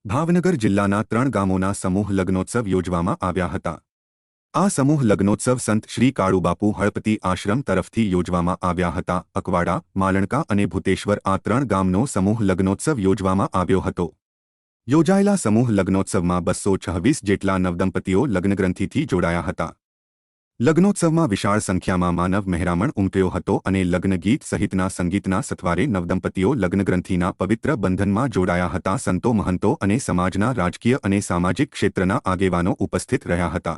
ભાવનગર જિલ્લાના 3 ગામોના સમૂહ લગ્નોત્સવ યોજવામાં આવ્યા હતા। આ સમૂહ લગ્નોત્સવ સંત શ્રી કાળુબાપુ હળપતિ આશ્રમ તરફથી યોજવામાં આવ્યા હતા। અકવાડા, માલણકા અને ભૂતેશ્વર આ 3 ગામનો સમૂહ લગ્નોત્સવ યોજવામાં આવ્યો હતો। યોજાયેલા સમૂહ લગ્નોત્સવમાં 226 જેટલા નવદંપતીઓ લગ્નગ્રંથિથી જોડાયા હતા। લગ્નોત્સવમાં વિશાળ સંખ્યામાં માનવ મહેરામણ ઉમટ્યો હતો અને લગ્નગીત સહિતના સંગીતના સથવારે નવદંપતીઓ લગ્નગ્રંથિના પવિત્ર બંધનમાં જોડાયા હતા। સંતો, મહંતો અને સમાજના રાજકીય અને સામાજિક ક્ષેત્રના આગેવાનો ઉપસ્થિત રહ્યા હતા।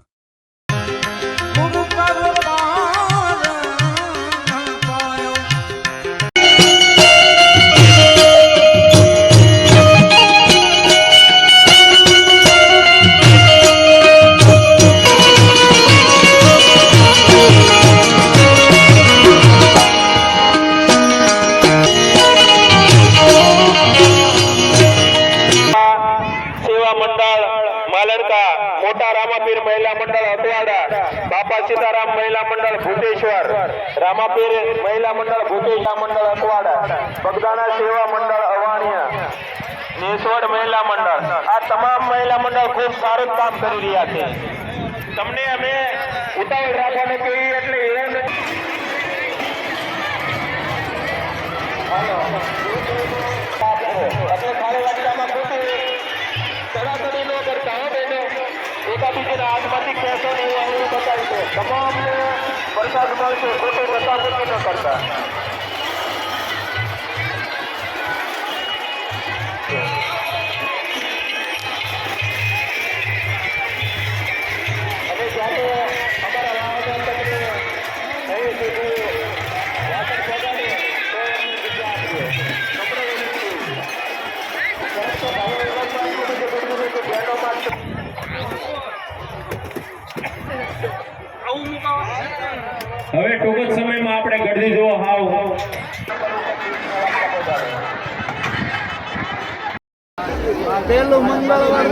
मोटा रामापीर महिला मंडल अकवाड़ा, बापा सीताराम महिला मंडल भूतेश्वर, रामापीर महिला मंडल भूतेश्वर मंडल अकवाड़ा, बगदाना सेवा मंडल अवाणिया, नेसवड महिला मंडल आ तमाम महिला मंडल खूब साરું કામ કરી રહ્યા છે। તમને અમે ઉતાવળ રાખવાને કહીએ એટલે એવું નથી। આપણે ખાલી વાક્યમાં ખોટી તડાતડી ન કરતા હો બહેનો, એકાબીજીના હાથમાંથી ખેંચો ને એવું આવડું બતાવી છે। તમામને વરસાદ મળશે, ખોટો કટાકટી ન કરતા। અને જ્યારે અમારા વાહન તમને હવે સુધી વાસણ સગાડે તો એમની જગ્યા આપીએ। હવે ટૂંક જ સમયમાં આપણે ગળદી જો હાવ પેલું મંગળવાર